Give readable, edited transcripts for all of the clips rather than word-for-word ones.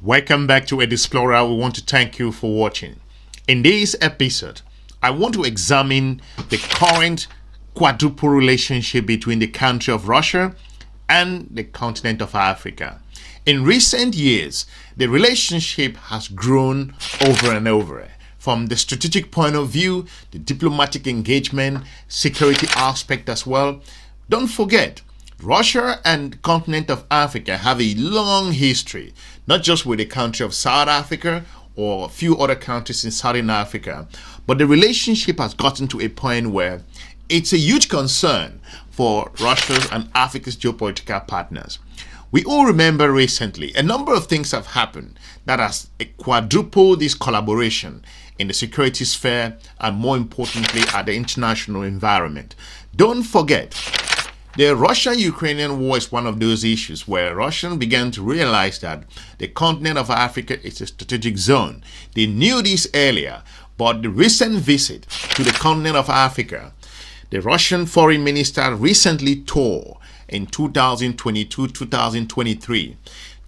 Welcome back to Ed Explorer. We want to thank you for watching. In this episode, I want to examine the current quadruple relationship between the country of Russia and the continent of Africa. In recent years, the relationship has grown over and over. From the strategic point of view, the diplomatic engagement, security aspect as well. Don't forget, Russia and the continent of Africa have a long history, not just with the country of South Africa or a few other countries in Southern Africa, but the relationship has gotten to a point where it's a huge concern for Russia's and Africa's geopolitical partners. We all remember recently a number of things have happened that has quadrupled this collaboration in the security sphere and, more importantly, at the international environment. Don't forget, the Russian-Ukrainian war is one of those issues where Russians began to realize that the continent of Africa is a strategic zone. They knew this earlier, but the recent visit to the continent of Africa, the Russian foreign minister recently toured in 2022, 2023,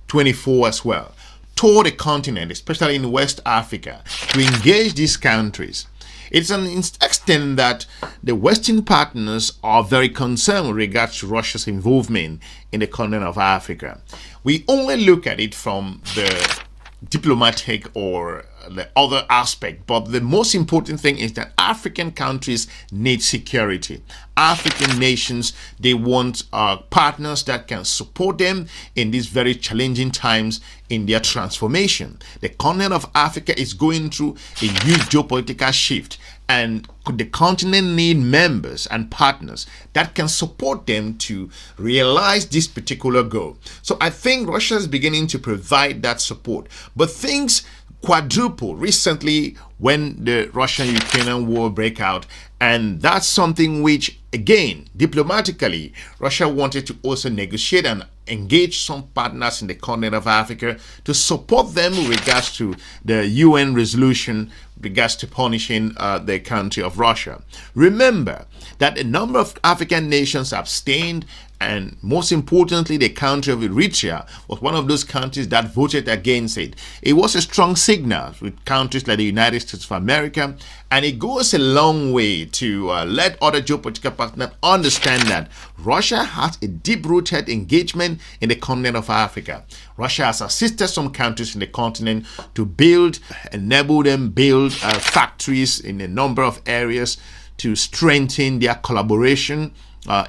24 as well, toured the continent, especially in West Africa, to engage these countries. It's an extent that the Western partners are very concerned with regards to Russia's involvement in the continent of Africa. We only look at it from the diplomatic or the other aspect, but the most important thing is that African countries need security. African nations, they want partners that can support them in these very challenging times in their transformation. The continent of Africa is going through a huge geopolitical shift, and the continent need members and partners that can support them to realize this particular goal. So I think Russia is beginning to provide that support, but things quadruple recently when the Russian-Ukrainian war broke out, and that's something which, again, diplomatically, Russia wanted to also negotiate and engage some partners in the continent of Africa to support them with regards to the UN resolution with regards to punishing the country of Russia. Remember that a number of African nations abstained, and most importantly, the country of Eritrea was one of those countries that voted against it. It was a strong signal with countries like the United States of America, and it goes a long way to let other geopolitical partners understand that Russia has a deep-rooted engagement in the continent of Africa. Russia has assisted some countries in the continent to enable them build factories in a number of areas to strengthen their collaboration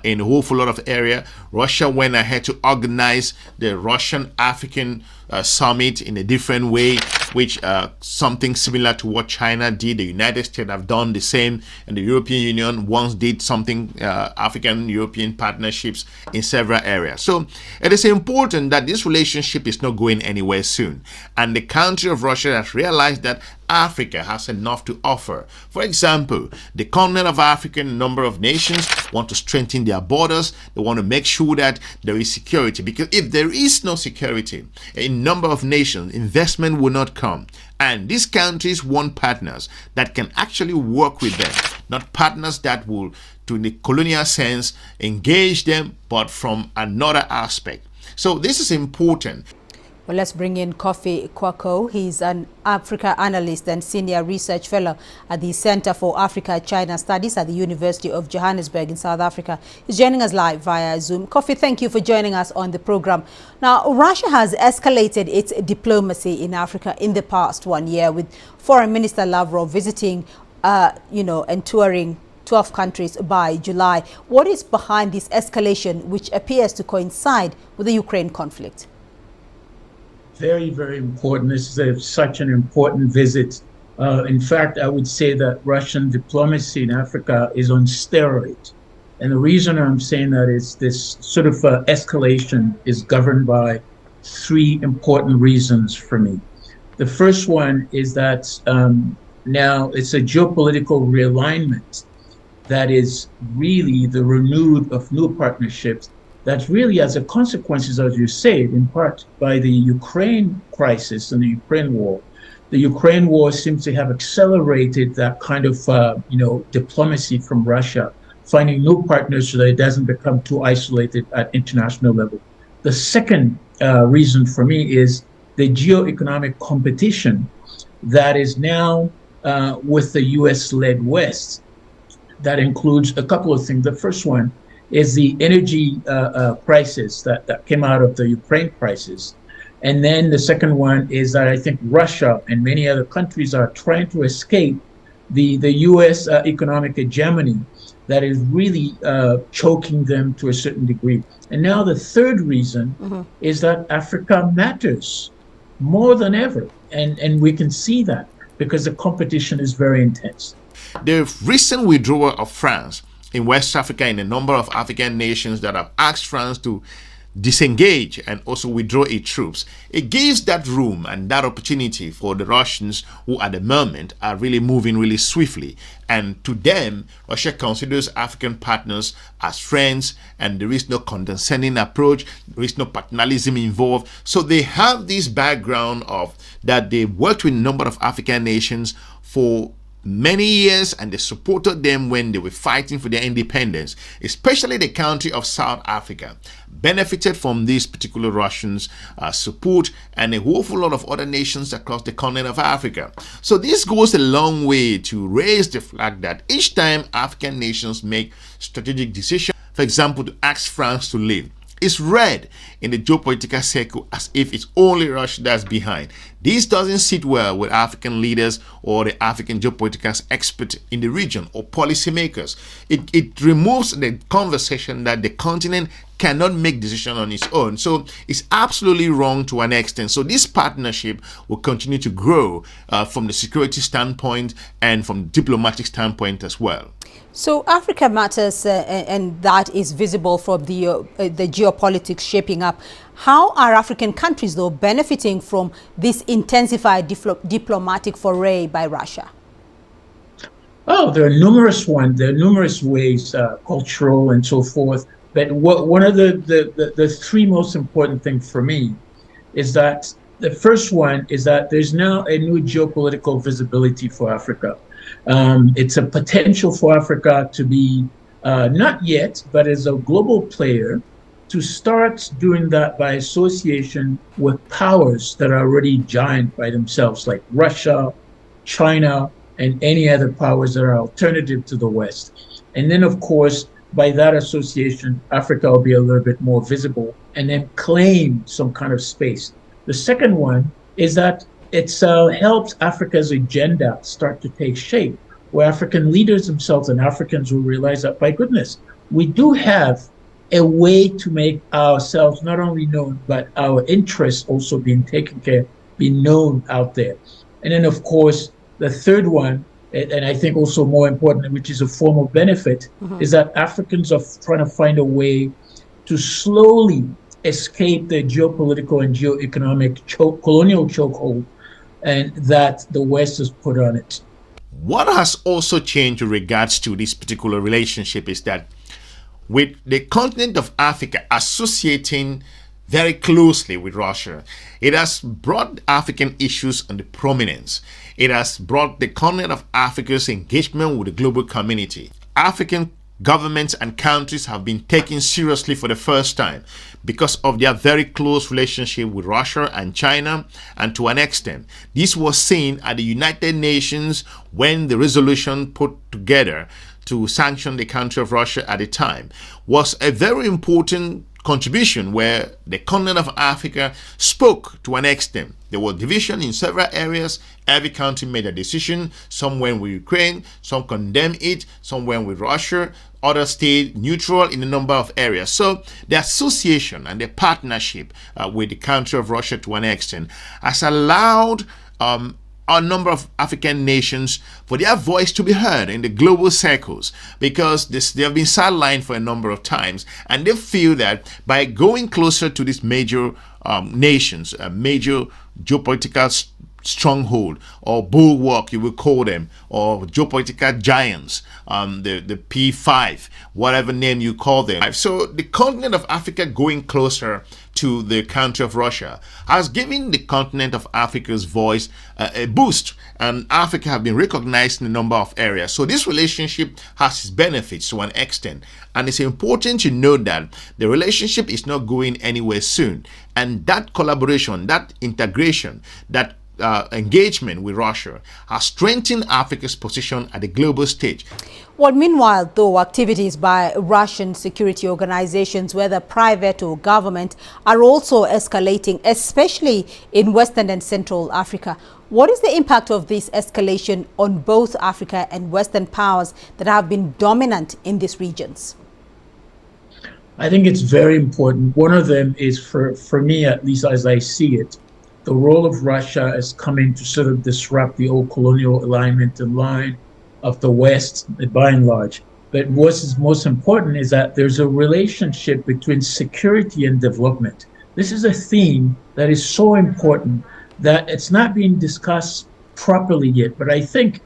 in a whole lot of area. Russia went ahead to organize the Russian-African summit in a different way, which something similar to what China did. The United States have done the same, and the European Union once did something, African-European partnerships in several areas. So it is important that this relationship is not going anywhere soon, and the country of Russia has realized that Africa has enough to offer. For example, the continent of Africa, a number of nations want to strengthen their borders. They want to make sure that there is security, because if there is no security, a number of nations, investment will not come. And these countries want partners that can actually work with them, not partners that will, to the colonial sense, engage them, but from another aspect. So this is important. Well, let's bring in Kofi Kwako. He's an Africa analyst and senior research fellow at the Center for Africa-China Studies at the University of Johannesburg in South Africa. He's joining us live via Zoom. Kofi, thank you for joining us on the program. Now, Russia has escalated its diplomacy in Africa in the past 1 year, with Foreign Minister Lavrov visiting, and touring 12 countries by July. What is behind this escalation, which appears to coincide with the Ukraine conflict? Very, very important. This is such an important visit. In fact, I would say that Russian diplomacy in Africa is on steroids. And the reason I'm saying that is this sort of escalation is governed by three important reasons for me. The first one is that now it's a geopolitical realignment that is really the renewed of new partnerships that really as a consequences, as you said, in part by the Ukraine crisis and the Ukraine war. The Ukraine war seems to have accelerated that kind of, diplomacy from Russia, finding new partners so that it doesn't become too isolated at international level. The second reason for me is the geo-economic competition that is now with the US-led West. That includes a couple of things. The first one is the energy crisis that came out of the Ukraine crisis. And then the second one is that I think Russia and many other countries are trying to escape the US economic hegemony that is really choking them to a certain degree. And now the third reason is that Africa matters more than ever. And we can see that because the competition is very intense. The recent withdrawal of France in West Africa and a number of African nations that have asked France to disengage and also withdraw its troops, it gives that room and that opportunity for the Russians, who at the moment are really moving really swiftly. And to them, Russia considers African partners as friends, and there is no condescending approach, there is no paternalism involved. So they have this background of that they worked with a number of African nations for many years, and they supported them when they were fighting for their independence. Especially the country of South Africa benefited from these particular Russians' support, and a whole lot of other nations across the continent of Africa. So this goes a long way to raise the flag that each time African nations make strategic decisions, for example, to ask France to leave, is read in the geopolitical circle as if it's only Russia that's behind. This doesn't sit well with African leaders or the African geopolitical experts in the region or policymakers. It removes the conversation that the continent cannot make decisions on its own. So it's absolutely wrong to an extent. So this partnership will continue to grow from the security standpoint and from the diplomatic standpoint as well. So Africa matters, and that is visible from the geopolitics shaping up. How are African countries, though, benefiting from this intensified diplomatic foray by Russia? Oh, there are numerous ones. There are numerous ways, cultural and so forth. But one of the three most important things for me is that the first one is that there's now a new geopolitical visibility for Africa. It's a potential for Africa to be, not yet, but as a global player, to start doing that by association with powers that are already giant by themselves, like Russia, China, and any other powers that are alternative to the West. And then, of course, by that association, Africa will be a little bit more visible and then claim some kind of space. The second one is that it helps Africa's agenda start to take shape, where African leaders themselves and Africans will realize that, by goodness, we do have a way to make ourselves not only known, but our interests also being taken care of, be known out there. And then, of course, the third one, and I think also more important, which is a form of benefit, is that Africans are trying to find a way to slowly escape the geopolitical and geoeconomic colonial chokehold and that the West has put on it. What has also changed in regards to this particular relationship is that with the continent of Africa associating very closely with Russia, it has brought African issues into prominence. It has brought the continent of Africa's engagement with the global community. African governments and countries have been taken seriously for the first time because of their very close relationship with Russia and China, and to an extent, this was seen at the United Nations when the resolution put together to sanction the country of Russia at the time was a very important contribution where the continent of Africa spoke to an extent. There was division in several areas. Every country made a decision. Some went with Ukraine, some condemned it, some went with Russia, others stayed neutral in a number of areas. So the association and the partnership with the country of Russia to an extent has allowed a number of African nations for their voice to be heard in the global circles, because they have been sidelined for a number of times, and they feel that by going closer to these major nations, a major geopolitical stronghold or bulwark, you will call them, or geopolitical giants, the P5, whatever name you call them. So the continent of Africa going closer to the country of Russia has given the continent of Africa's voice a boost, and Africa have been recognized in a number of areas. So this relationship has its benefits to an extent, and it's important to note that the relationship is not going anywhere soon, and that collaboration, that integration, that engagement with Russia has strengthened Africa's position at the global stage. Well, meanwhile, though, activities by Russian security organizations, whether private or government, are also escalating, especially in Western and Central Africa. What is the impact of this escalation on both Africa and Western powers that have been dominant in these regions? I think it's very important. One of them is, for me, at least as I see it, the role of Russia is coming to sort of disrupt the old colonial alignment and line of the West, by and large. But what is most important is that there's a relationship between security and development. This is a theme that is so important that it's not being discussed properly yet. But I think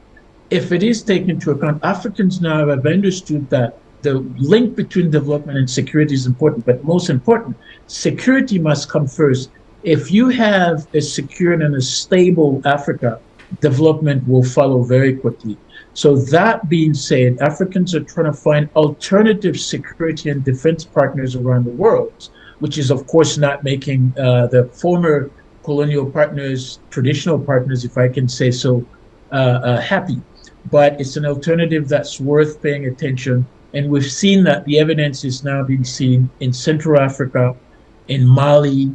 if it is taken into account, Africans now have understood that the link between development and security is important. But most important, security must come first. If you have a secure and a stable Africa, development will follow very quickly. So that being said, Africans are trying to find alternative security and defense partners around the world, which is, of course, not making the former colonial partners, traditional partners, if I can say so, happy. But it's an alternative that's worth paying attention. And we've seen that the evidence is now being seen in Central Africa, in Mali,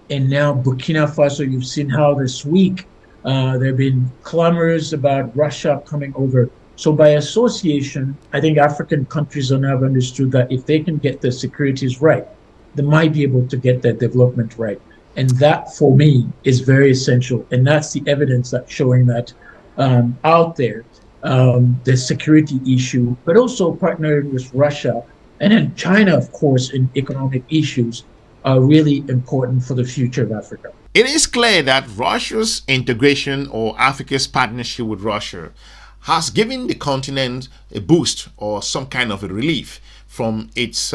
and now Burkina Faso. You've seen how this week there have been clamors about Russia coming over. So by association, I think African countries are now understood that if they can get their securities right, they might be able to get their development right. And that, for me, is very essential. And that's the evidence that's showing that out there, the security issue, but also partnering with Russia and then China, of course, in economic issues, are really important for the future of Africa. It is clear that Russia's integration or Africa's partnership with Russia has given the continent a boost or some kind of a relief from its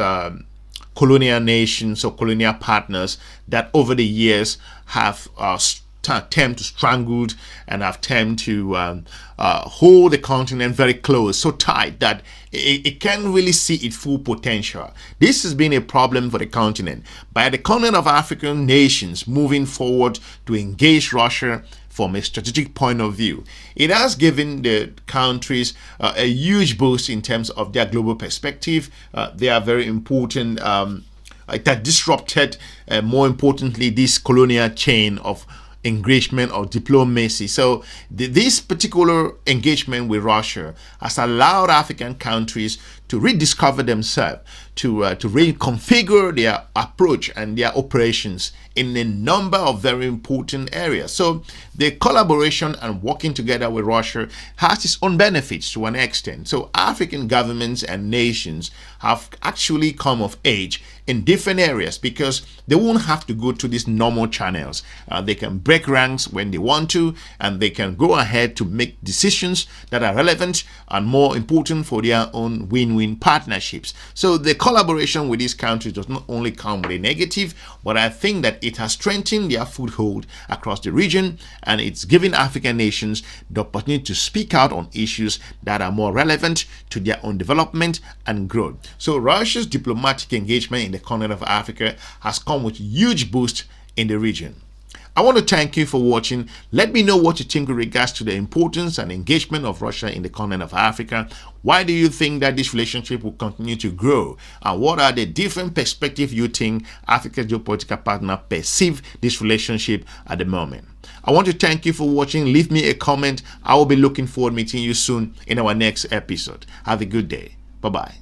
colonial nations or colonial partners that over the years have attempt to strangle and have attempt to hold the continent very close, so tight that it can't really see its full potential. This has been a problem for the continent. By the continent of African nations moving forward to engage Russia from a strategic point of view, it has given the countries a huge boost in terms of their global perspective. They are very important. That disrupted, more importantly, this colonial chain of engagement or diplomacy. So this particular engagement with Russia has allowed African countries to rediscover themselves, to reconfigure their approach and their operations in a number of very important areas. So the collaboration and working together with Russia has its own benefits to an extent. So African governments and nations have actually come of age in different areas because they won't have to go to these normal channels. They can break ranks when they want to, and they can go ahead to make decisions that are relevant and more important for their own win-win partnerships. So the collaboration with these countries does not only come with a negative, but I think that it has strengthened their foothold across the region, and it's given African nations the opportunity to speak out on issues that are more relevant to their own development and growth. So Russia's diplomatic engagement in the continent of Africa has come with huge boost in the region. I want to thank you for watching. Let me know what you think with regards to the importance and engagement of Russia in the continent of Africa. Why do you think that this relationship will continue to grow? And what are the different perspectives you think Africa's geopolitical partner perceive this relationship at the moment? I want to thank you for watching. Leave me a comment. I will be looking forward to meeting you soon in our next episode. Have a good day. Bye-bye.